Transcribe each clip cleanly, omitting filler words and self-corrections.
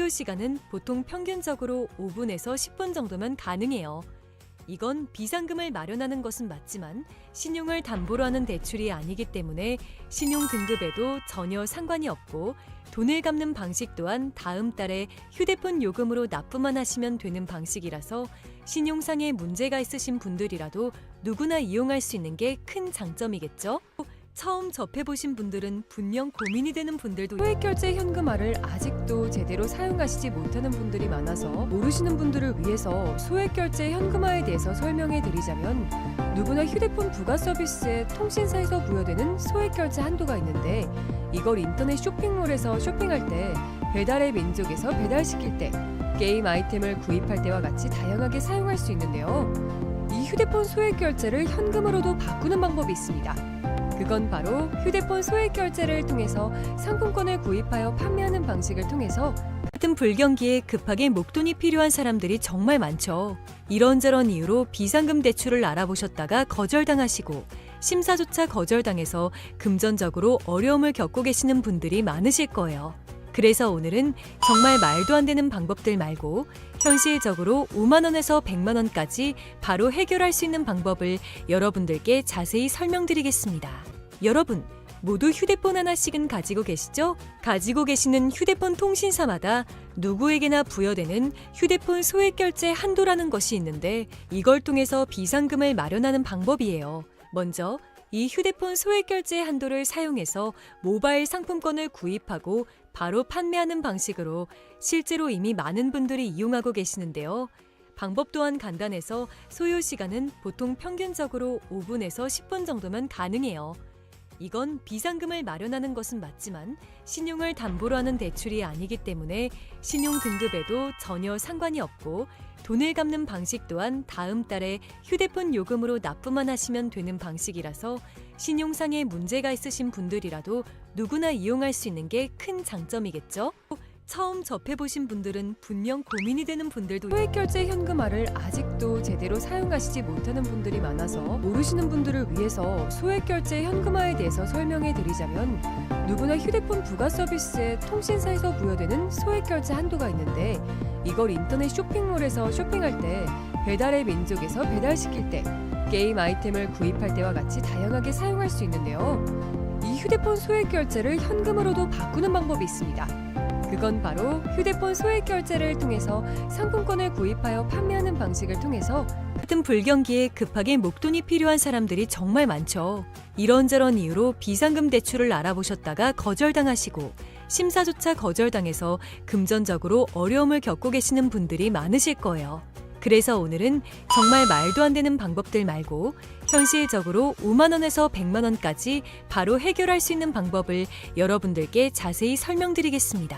소요 시간은 보통 평균적으로 5분에서 10분 정도면 가능해요. 이건 비상금을 마련하는 것은 맞지만 신용을 담보로 하는 대출이 아니기 때문에 신용 등급에도 전혀 상관이 없고 돈을 갚는 방식 또한 다음 달에 휴대폰 요금으로 납부만 하시면 되는 방식이라서 신용상에 문제가 있으신 분들이라도 누구나 이용할 수 있는 게 큰 장점이겠죠? 처음 접해보신 분들은 분명 고민이 되는 분들도 소액결제 현금화를 아직도 제대로 사용하시지 못하는 분들이 많아서 모르시는 분들을 위해서 소액결제 현금화에 대해서 설명해 드리자면 누구나 휴대폰 부가 서비스에 통신사에서 부여되는 소액결제 한도가 있는데 이걸 인터넷 쇼핑몰에서 쇼핑할 때 배달의 민족에서 배달시킬 때 게임 아이템을 구입할 때와 같이 다양하게 사용할 수 있는데요. 이 휴대폰 소액결제를 현금으로도 바꾸는 방법이 있습니다. 그건 바로 휴대폰 소액결제를 통해서 상품권을 구입하여 판매하는 방식을 통해서 같은 불경기에 급하게 목돈이 필요한 사람들이 정말 많죠. 이런저런 이유로 비상금 대출을 알아보셨다가 거절당하시고 심사조차 거절당해서 금전적으로 어려움을 겪고 계시는 분들이 많으실 거예요. 그래서 오늘은 정말 말도 안 되는 방법들 말고 현실적으로 5만 원에서 100만 원까지 바로 해결할 수 있는 방법을 여러분들께 자세히 설명드리겠습니다. 여러분, 모두 휴대폰 하나씩은 가지고 계시죠? 가지고 계시는 휴대폰 통신사마다 누구에게나 부여되는 휴대폰 소액결제 한도라는 것이 있는데 이걸 통해서 비상금을 마련하는 방법이에요. 먼저 이 휴대폰 소액결제 한도를 사용해서 모바일 상품권을 구입하고 바로 판매하는 방식으로 실제로 이미 많은 분들이 이용하고 계시는데요. 방법 또한 간단해서 소요 시간은 보통 평균적으로 5분에서 10분 정도면 가능해요. 이건 비상금을 마련하는 것은 맞지만 신용을 담보로 하는 대출이 아니기 때문에 신용 등급에도 전혀 상관이 없고 돈을 갚는 방식 또한 다음 달에 휴대폰 요금으로 납부만 하시면 되는 방식이라서 신용상에 문제가 있으신 분들이라도 누구나 이용할 수 있는 게 큰 장점이겠죠? 처음 접해보신 분들은 분명 고민이 되는 분들도 소액결제 현금화를 아직도 제대로 사용하시지 못하는 분들이 많아서 모르시는 분들을 위해서 소액결제 현금화에 대해서 설명해 드리자면 누구나 휴대폰 부가 서비스에 통신사에서 부여되는 소액결제 한도가 있는데 이걸 인터넷 쇼핑몰에서 쇼핑할 때 배달의 민족에서 배달시킬 때 게임 아이템을 구입할 때와 같이 다양하게 사용할 수 있는데요. 이 휴대폰 소액결제를 현금으로도 바꾸는 방법이 있습니다. 그건 바로 휴대폰 소액결제를 통해서 상품권을 구입하여 판매하는 방식을 통해서 같은 불경기에 급하게 목돈이 필요한 사람들이 정말 많죠. 이런저런 이유로 비상금 대출을 알아보셨다가 거절당하시고 심사조차 거절당해서 금전적으로 어려움을 겪고 계시는 분들이 많으실 거예요. 그래서 오늘은 정말 말도 안 되는 방법들 말고 현실적으로 5만 원에서 100만 원까지 바로 해결할 수 있는 방법을 여러분들께 자세히 설명드리겠습니다.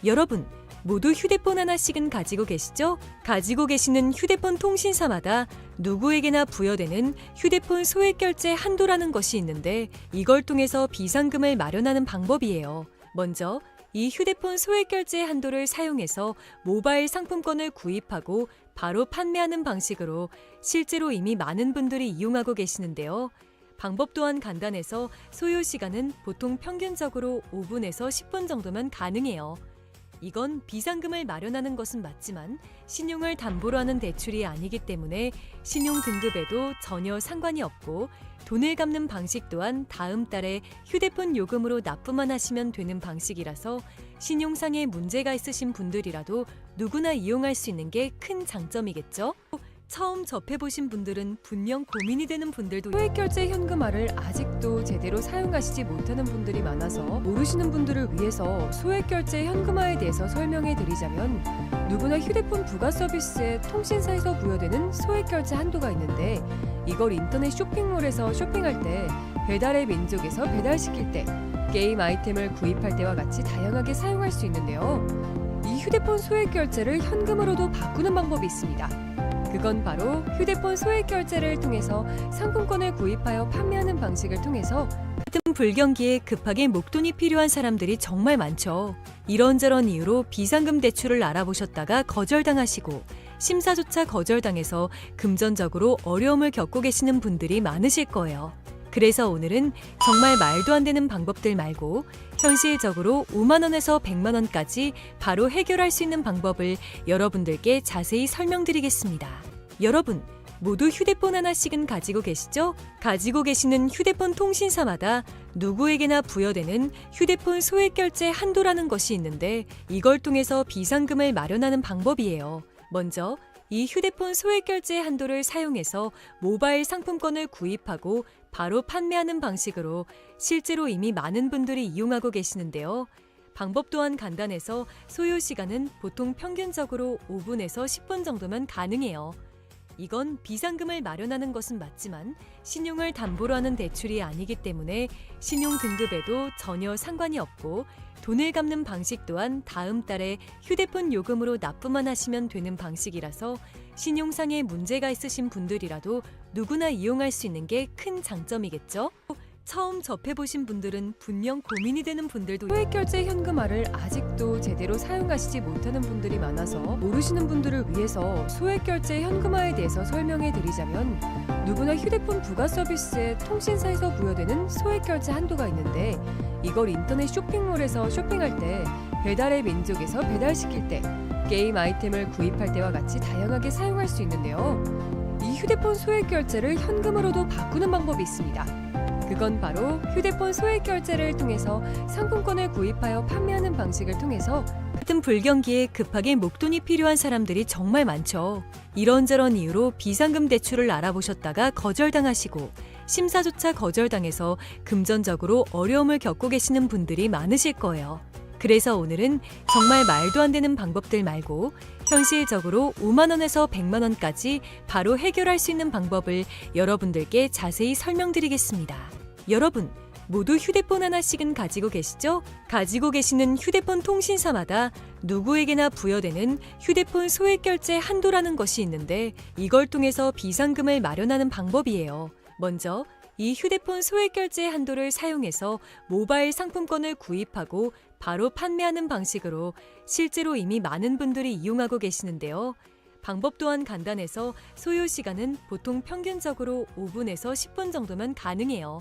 여러분, 모두 휴대폰 하나씩은 가지고 계시죠? 가지고 계시는 휴대폰 통신사마다 누구에게나 부여되는 휴대폰 소액결제 한도라는 것이 있는데 이걸 통해서 비상금을 마련하는 방법이에요. 먼저 이 휴대폰 소액결제 한도를 사용해서 모바일 상품권을 구입하고 바로 판매하는 방식으로 실제로 이미 많은 분들이 이용하고 계시는데요. 방법 또한 간단해서 소요 시간은 보통 평균적으로 5분에서 10분 정도면 가능해요. 이건 비상금을 마련하는 것은 맞지만 신용을 담보로 하는 대출이 아니기 때문에 신용 등급에도 전혀 상관이 없고 돈을 갚는 방식 또한 다음 달에 휴대폰 요금으로 납부만 하시면 되는 방식이라서 신용상에 문제가 있으신 분들이라도 누구나 이용할 수 있는 게 큰 장점이겠죠? 처음 접해보신 분들은 분명 고민이 되는 분들도 소액결제 현금화를 아직도 제대로 사용하시지 못하는 분들이 많아서 모르시는 분들을 위해서 소액결제 현금화에 대해서 설명해 드리자면 누구나 휴대폰 부가 서비스에 통신사에서 부여되는 소액결제 한도가 있는데 이걸 인터넷 쇼핑몰에서 쇼핑할 때 배달의 민족에서 배달시킬 때 게임 아이템을 구입할 때와 같이 다양하게 사용할 수 있는데요. 이 휴대폰 소액결제를 현금으로도 바꾸는 방법이 있습니다. 그건 바로 휴대폰 소액결제를 통해서 상품권을 구입하여 판매하는 방식을 통해서 같은 불경기에 급하게 목돈이 필요한 사람들이 정말 많죠. 이런저런 이유로 비상금 대출을 알아보셨다가 거절당하시고 심사조차 거절당해서 금전적으로 어려움을 겪고 계시는 분들이 많으실 거예요. 그래서 오늘은 정말 말도 안 되는 방법들 말고 현실적으로 5만 원에서 100만 원까지 바로 해결할 수 있는 방법을 여러분들께 자세히 설명드리겠습니다. 여러분, 모두 휴대폰 하나씩은 가지고 계시죠? 가지고 계시는 휴대폰 통신사마다 누구에게나 부여되는 휴대폰 소액결제 한도라는 것이 있는데 이걸 통해서 비상금을 마련하는 방법이에요. 먼저 이 휴대폰 소액결제 한도를 사용해서 모바일 상품권을 구입하고 바로 판매하는 방식으로 실제로 이미 많은 분들이 이용하고 계시는데요. 방법 또한 간단해서 소요 시간은 보통 평균적으로 5분에서 10분 정도면 가능해요. 이건 비상금을 마련하는 것은 맞지만 신용을 담보로 하는 대출이 아니기 때문에 신용 등급에도 전혀 상관이 없고 돈을 갚는 방식 또한 다음 달에 휴대폰 요금으로 납부만 하시면 되는 방식이라서 신용상에 문제가 있으신 분들이라도 누구나 이용할 수 있는 게 큰 장점이겠죠? 처음 접해보신 분들은 분명 고민이 되는 분들도 소액결제 현금화를 아직도 제대로 사용하시지 못하는 분들이 많아서 모르시는 분들을 위해서 소액결제 현금화에 대해서 설명해 드리자면 누구나 휴대폰 부가 서비스에 통신사에서 부여되는 소액결제 한도가 있는데 이걸 인터넷 쇼핑몰에서 쇼핑할 때 배달의 민족에서 배달시킬 때 게임 아이템을 구입할 때와 같이 다양하게 사용할 수 있는데요. 이 휴대폰 소액결제를 현금으로도 바꾸는 방법이 있습니다. 그건 바로 휴대폰 소액결제를 통해서 상품권을 구입하여 판매하는 방식을 통해서 같은 불경기에 급하게 목돈이 필요한 사람들이 정말 많죠. 이런저런 이유로 비상금 대출을 알아보셨다가 거절당하시고 심사조차 거절당해서 금전적으로 어려움을 겪고 계시는 분들이 많으실 거예요. 그래서 오늘은 정말 말도 안 되는 방법들 말고 현실적으로 5만 원에서 100만 원까지 바로 해결할 수 있는 방법을 여러분들께 자세히 설명드리겠습니다. 여러분, 모두 휴대폰 하나씩은 가지고 계시죠? 가지고 계시는 휴대폰 통신사마다 누구에게나 부여되는 휴대폰 소액결제 한도라는 것이 있는데 이걸 통해서 비상금을 마련하는 방법이에요. 먼저 이 휴대폰 소액결제 한도를 사용해서 모바일 상품권을 구입하고 바로 판매하는 방식으로 실제로 이미 많은 분들이 이용하고 계시는데요. 방법 또한 간단해서 소요 시간은 보통 평균적으로 5분에서 10분 정도면 가능해요.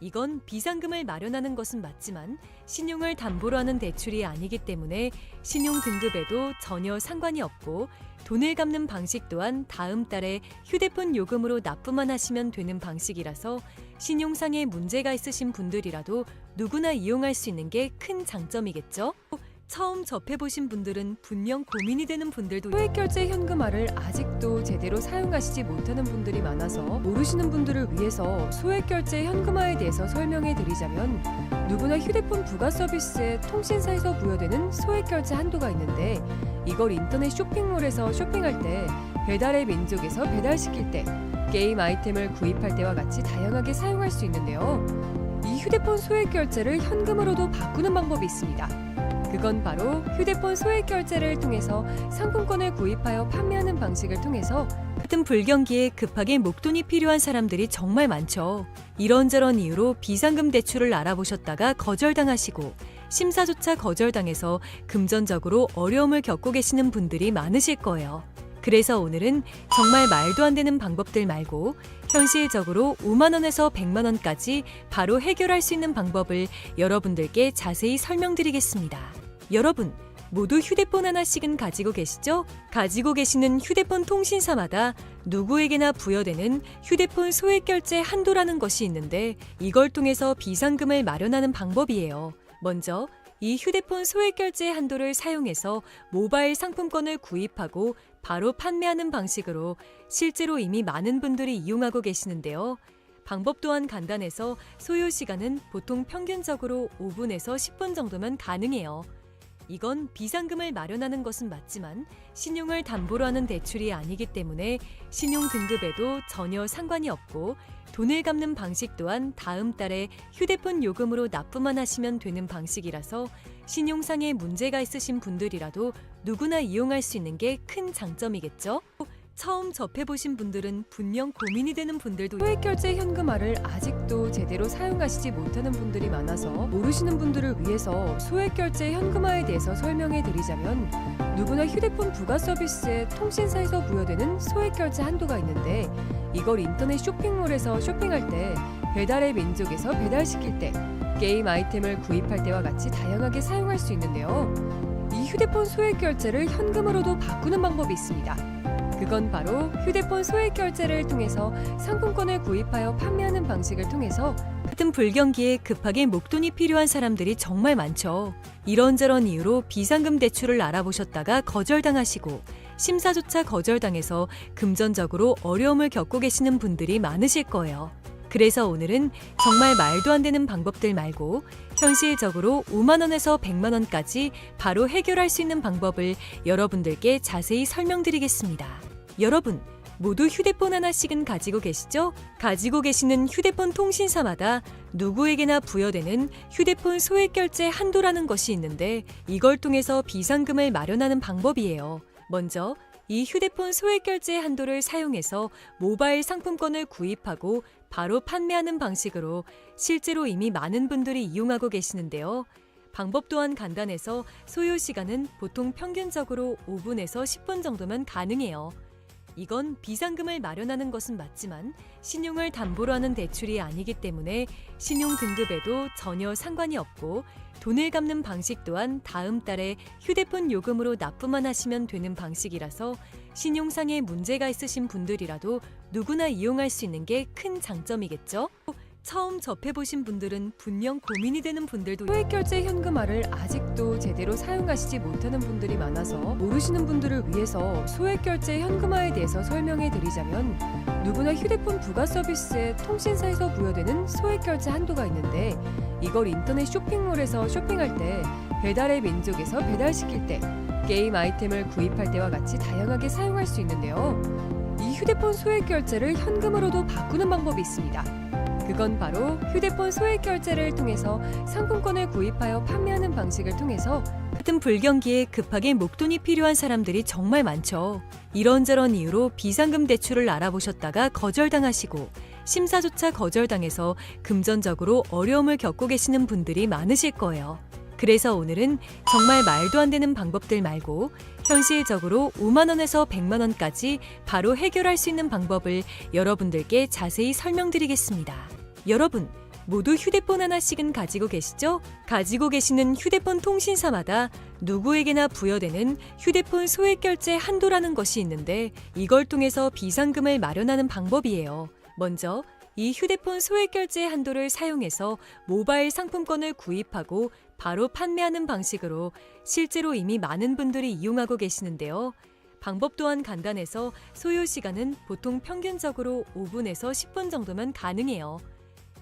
이건 비상금을 마련하는 것은 맞지만 신용을 담보로 하는 대출이 아니기 때문에 신용 등급에도 전혀 상관이 없고 돈을 갚는 방식 또한 다음 달에 휴대폰 요금으로 납부만 하시면 되는 방식이라서 신용상에 문제가 있으신 분들이라도 누구나 이용할 수 있는 게 큰 장점이겠죠? 처음 접해보신 분들은 분명 고민이 되는 분들도 소액결제 현금화를 아직도 제대로 사용하시지 못하는 분들이 많아서 모르시는 분들을 위해서 소액결제 현금화에 대해서 설명해 드리자면 누구나 휴대폰 부가 서비스에 통신사에서 부여되는 소액결제 한도가 있는데 이걸 인터넷 쇼핑몰에서 쇼핑할 때 배달의 민족에서 배달시킬 때 게임 아이템을 구입할 때와 같이 다양하게 사용할 수 있는데요. 이 휴대폰 소액결제를 현금으로도 바꾸는 방법이 있습니다. 그건 바로 휴대폰 소액결제를 통해서 상품권을 구입하여 판매하는 방식을 통해서 같은 불경기에 급하게 목돈이 필요한 사람들이 정말 많죠. 이런저런 이유로 비상금 대출을 알아보셨다가 거절당하시고 심사조차 거절당해서 금전적으로 어려움을 겪고 계시는 분들이 많으실 거예요. 그래서 오늘은 정말 말도 안 되는 방법들 말고 현실적으로 5만 원에서 100만 원까지 바로 해결할 수 있는 방법을 여러분들께 자세히 설명드리겠습니다. 여러분, 모두 휴대폰 하나씩은 가지고 계시죠? 가지고 계시는 휴대폰 통신사마다 누구에게나 부여되는 휴대폰 소액결제 한도라는 것이 있는데 이걸 통해서 비상금을 마련하는 방법이에요. 먼저 이 휴대폰 소액결제 한도를 사용해서 모바일 상품권을 구입하고 바로 판매하는 방식으로 실제로 이미 많은 분들이 이용하고 계시는데요. 방법 또한 간단해서 소요 시간은 보통 평균적으로 5분에서 10분 정도면 가능해요. 이건 비상금을 마련하는 것은 맞지만 신용을 담보로 하는 대출이 아니기 때문에 신용 등급에도 전혀 상관이 없고 돈을 갚는 방식 또한 다음 달에 휴대폰 요금으로 납부만 하시면 되는 방식이라서 신용상에 문제가 있으신 분들이라도 누구나 이용할 수 있는 게 큰 장점이겠죠? 처음 접해보신 분들은 분명 고민이 되는 분들도 소액결제 현금화를 아직도 제대로 사용하시지 못하는 분들이 많아서 모르시는 분들을 위해서 소액결제 현금화에 대해서 설명해 드리자면 누구나 휴대폰 부가 서비스에 통신사에서 부여되는 소액결제 한도가 있는데 이걸 인터넷 쇼핑몰에서 쇼핑할 때 배달의 민족에서 배달시킬 때 게임 아이템을 구입할 때와 같이 다양하게 사용할 수 있는데요. 이 휴대폰 소액 결제를 현금으로도 바꾸는 방법이 있습니다. 그건 바로 휴대폰 소액 결제를 통해서 상품권을 구입하여 판매하는 방식을 통해서 같은 불경기에 급하게 목돈이 필요한 사람들이 정말 많죠. 이런저런 이유로 비상금 대출을 알아보셨다가 거절당하시고 심사조차 거절당해서 금전적으로 어려움을 겪고 계시는 분들이 많으실 거예요. 그래서 오늘은 정말 말도 안 되는 방법들 말고 현실적으로 5만 원에서 100만 원까지 바로 해결할 수 있는 방법을 여러분들께 자세히 설명드리겠습니다. 여러분, 모두 휴대폰 하나씩은 가지고 계시죠? 가지고 계시는 휴대폰 통신사마다 누구에게나 부여되는 휴대폰 소액 결제 한도라는 것이 있는데 이걸 통해서 비상금을 마련하는 방법이에요. 먼저 이 휴대폰 소액 결제 한도를 사용해서 모바일 상품권을 구입하고 바로 판매하는 방식으로 실제로 이미 많은 분들이 이용하고 계시는데요. 방법 또한 간단해서 소요 시간은 보통 평균적으로 5분에서 10분 정도면 가능해요. 이건 비상금을 마련하는 것은 맞지만 신용을 담보로 하는 대출이 아니기 때문에 신용 등급에도 전혀 상관이 없고 돈을 갚는 방식 또한 다음 달에 휴대폰 요금으로 납부만 하시면 되는 방식이라서 신용상의 문제가 있으신 분들이라도 누구나 이용할 수 있는 게 큰 장점이겠죠? 처음 접해보신 분들은 분명 고민이 되는 분들도 소액결제 현금화를 아직도 제대로 사용하시지 못하는 분들이 많아서 모르시는 분들을 위해서 소액결제 현금화에 대해서 설명해 드리자면 누구나 휴대폰 부가 서비스에 통신사에서 부여되는 소액결제 한도가 있는데 이걸 인터넷 쇼핑몰에서 쇼핑할 때 배달의 민족에서 배달시킬 때 게임 아이템을 구입할 때와 같이 다양하게 사용할 수 있는데요. 이 휴대폰 소액결제를 현금으로도 바꾸는 방법이 있습니다. 그건 바로 휴대폰 소액 결제를 통해서 상품권을 구입하여 판매하는 방식을 통해서 같은 불경기에 급하게 목돈이 필요한 사람들이 정말 많죠. 이런저런 이유로 비상금 대출을 알아보셨다가 거절당하시고 심사조차 거절당해서 금전적으로 어려움을 겪고 계시는 분들이 많으실 거예요. 그래서 오늘은 정말 말도 안 되는 방법들 말고 현실적으로 5만 원에서 100만 원까지 바로 해결할 수 있는 방법을 여러분들께 자세히 설명드리겠습니다. 여러분, 모두 휴대폰 하나씩은 가지고 계시죠? 가지고 계시는 휴대폰 통신사마다 누구에게나 부여되는 휴대폰 소액 결제 한도라는 것이 있는데 이걸 통해서 비상금을 마련하는 방법이에요. 먼저 이 휴대폰 소액 결제 한도를 사용해서 모바일 상품권을 구입하고 바로 판매하는 방식으로 실제로 이미 많은 분들이 이용하고 계시는데요. 방법 또한 간단해서 소요 시간은 보통 평균적으로 5분에서 10분 정도면 가능해요.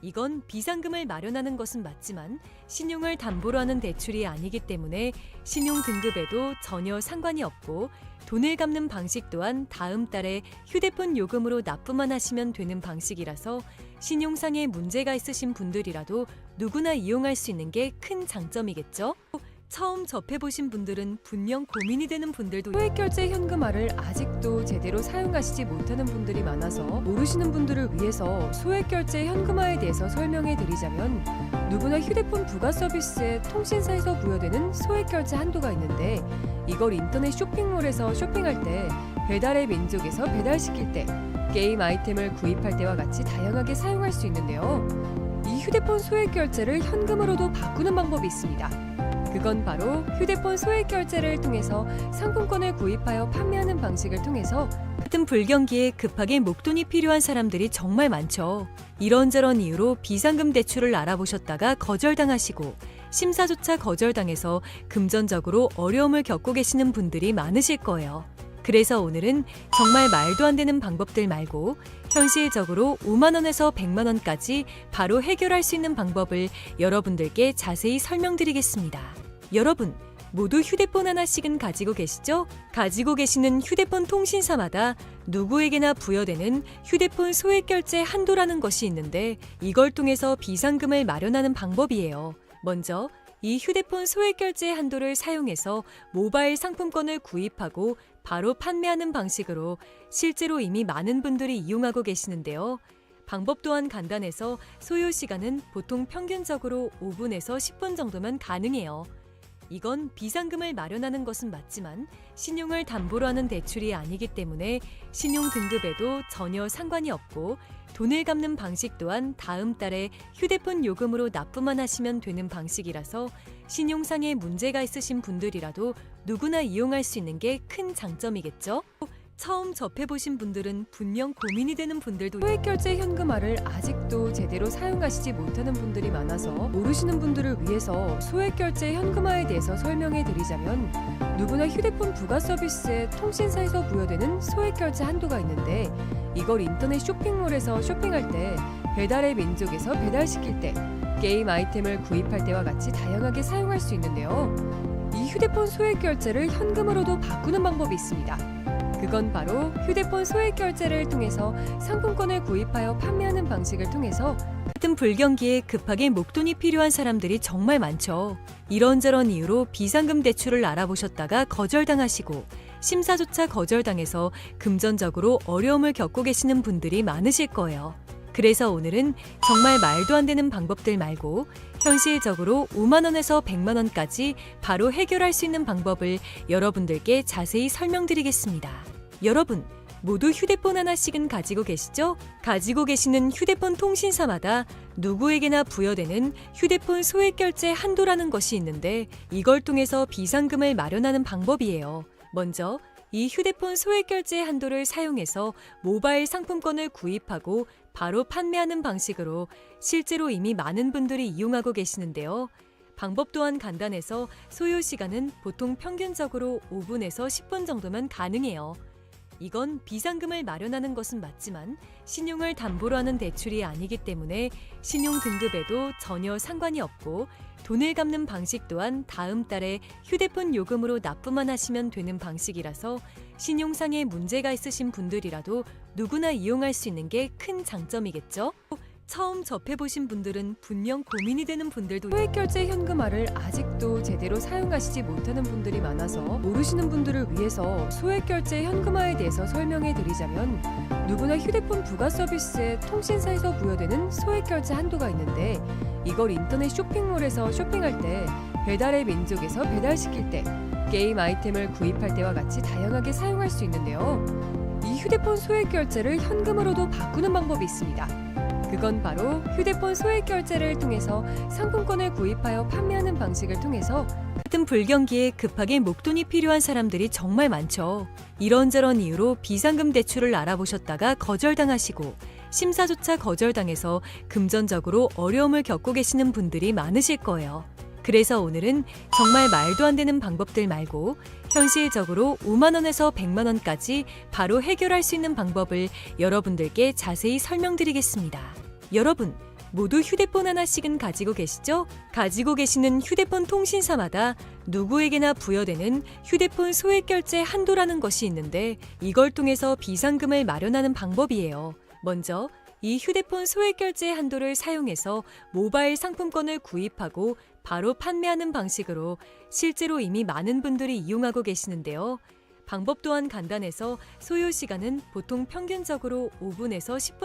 이건 비상금을 마련하는 것은 맞지만 신용을 담보로 하는 대출이 아니기 때문에 신용 등급에도 전혀 상관이 없고 돈을 갚는 방식 또한 다음 달에 휴대폰 요금으로 납부만 하시면 되는 방식이라서 신용상의 문제가 있으신 분들이라도 누구나 이용할 수 있는 게 큰 장점이겠죠? 처음 접해보신 분들은 분명 고민이 되는 분들도 소액결제 현금화를 아직도 제대로 사용하시지 못하는 분들이 많아서 모르시는 분들을 위해서 소액결제 현금화에 대해서 설명해 드리자면 누구나 휴대폰 부가 서비스에 통신사에서 부여되는 소액결제 한도가 있는데 이걸 인터넷 쇼핑몰에서 쇼핑할 때 배달의 민족에서 배달시킬 때 게임 아이템을 구입할 때와 같이 다양하게 사용할 수 있는데요. 이 휴대폰 소액결제를 현금으로도 바꾸는 방법이 있습니다. 그건 바로 휴대폰 소액 결제를 통해서 상품권을 구입하여 판매하는 방식을 통해서 같은 불경기에 급하게 목돈이 필요한 사람들이 정말 많죠. 이런저런 이유로 비상금 대출을 알아보셨다가 거절당하시고 심사조차 거절당해서 금전적으로 어려움을 겪고 계시는 분들이 많으실 거예요. 그래서 오늘은 정말 말도 안 되는 방법들 말고 현실적으로 5만 원에서 100만 원까지 바로 해결할 수 있는 방법을 여러분들께 자세히 설명드리겠습니다. 여러분, 모두 휴대폰 하나씩은 가지고 계시죠? 가지고 계시는 휴대폰 통신사마다 누구에게나 부여되는 휴대폰 소액 결제 한도라는 것이 있는데 이걸 통해서 비상금을 마련하는 방법이에요. 먼저 이 휴대폰 소액 결제 한도를 사용해서 모바일 상품권을 구입하고 바로 판매하는 방식으로 실제로 이미 많은 분들이 이용하고 계시는데요. 방법 또한 간단해서 소요 시간은 보통 평균적으로 5분에서 10분 정도면 가능해요. 이건 비상금을 마련하는 것은 맞지만 신용을 담보로 하는 대출이 아니기 때문에 신용 등급에도 전혀 상관이 없고 돈을 갚는 방식 또한 다음 달에 휴대폰 요금으로 납부만 하시면 되는 방식이라서 신용상에 문제가 있으신 분들이라도 누구나 이용할 수 있는 게 큰 장점이겠죠? 처음 접해보신 분들은 분명 고민이 되는 분들도 소액결제 현금화를 아직도 제대로 사용하시지 못하는 분들이 많아서 모르시는 분들을 위해서 소액결제 현금화에 대해서 설명해 드리자면 누구나 휴대폰 부가 서비스에 통신사에서 부여되는 소액결제 한도가 있는데 이걸 인터넷 쇼핑몰에서 쇼핑할 때 배달의 민족에서 배달시킬 때 게임 아이템을 구입할 때와 같이 다양하게 사용할 수 있는데요. 이 휴대폰 소액결제를 현금으로도 바꾸는 방법이 있습니다. 그건 바로 휴대폰 소액결제를 통해서 상품권을 구입하여 판매하는 방식을 통해서 같은 불경기에 급하게 목돈이 필요한 사람들이 정말 많죠. 이런저런 이유로 비상금 대출을 알아보셨다가 거절당하시고 심사조차 거절당해서 금전적으로 어려움을 겪고 계시는 분들이 많으실 거예요. 그래서 오늘은 정말 말도 안 되는 방법들 말고 현실적으로 5만 원에서 100만 원까지 바로 해결할 수 있는 방법을 여러분들께 자세히 설명드리겠습니다. 여러분, 모두 휴대폰 하나씩은 가지고 계시죠? 가지고 계시는 휴대폰 통신사마다 누구에게나 부여되는 휴대폰 소액결제 한도라는 것이 있는데 이걸 통해서 비상금을 마련하는 방법이에요. 먼저 이 휴대폰 소액결제 한도를 사용해서 모바일 상품권을 구입하고 바로 판매하는 방식으로 실제로 이미 많은 분들이 이용하고 계시는데요. 방법 또한 간단해서 소요 시간은 보통 평균적으로 5분에서 10분 정도면 가능해요. 이건 비상금을 마련하는 것은 맞지만 신용을 담보로 하는 대출이 아니기 때문에 신용 등급에도 전혀 상관이 없고 돈을 갚는 방식 또한 다음 달에 휴대폰 요금으로 납부만 하시면 되는 방식이라서 신용상에 문제가 있으신 분들이라도 누구나 이용할 수 있는 게 큰 장점이겠죠? 처음 접해보신 분들은 분명 고민이 되는 분들도 소액결제 현금화를 아직도 제대로 사용하시지 못하는 분들이 많아서 모르시는 분들을 위해서 소액결제 현금화에 대해서 설명해 드리자면 누구나 휴대폰 부가 서비스에 통신사에서 부여되는 소액결제 한도가 있는데 이걸 인터넷 쇼핑몰에서 쇼핑할 때 배달의 민족에서 배달시킬 때 게임 아이템을 구입할 때와 같이 다양하게 사용할 수 있는데요. 이 휴대폰 소액결제를 현금으로도 바꾸는 방법이 있습니다. 그건 바로 휴대폰 소액결제를 통해서 상품권을 구입하여 판매하는 방식을 통해서 같은 불경기에 급하게 목돈이 필요한 사람들이 정말 많죠. 이런저런 이유로 비상금 대출을 알아보셨다가 거절당하시고 심사조차 거절당해서 금전적으로 어려움을 겪고 계시는 분들이 많으실 거예요. 그래서 오늘은 정말 말도 안 되는 방법들 말고 현실적으로 5만 원에서 100만 원까지 바로 해결할 수 있는 방법을 여러분들께 자세히 설명드리겠습니다. 여러분, 모두 휴대폰 하나씩은 가지고 계시죠? 가지고 계시는 휴대폰 통신사마다 누구에게나 부여되는 휴대폰 소액결제 한도라는 것이 있는데 이걸 통해서 비상금을 마련하는 방법이에요. 먼저 이 휴대폰 소액결제 한도를 사용해서 모바일 상품권을 구입하고 바로 판매하는 방식으로 실제로 이미 많은 분들이 이용하고 계시는데요. 방법 또한 간단해서 소요 시간은 보통 평균적으로 5분에서 10분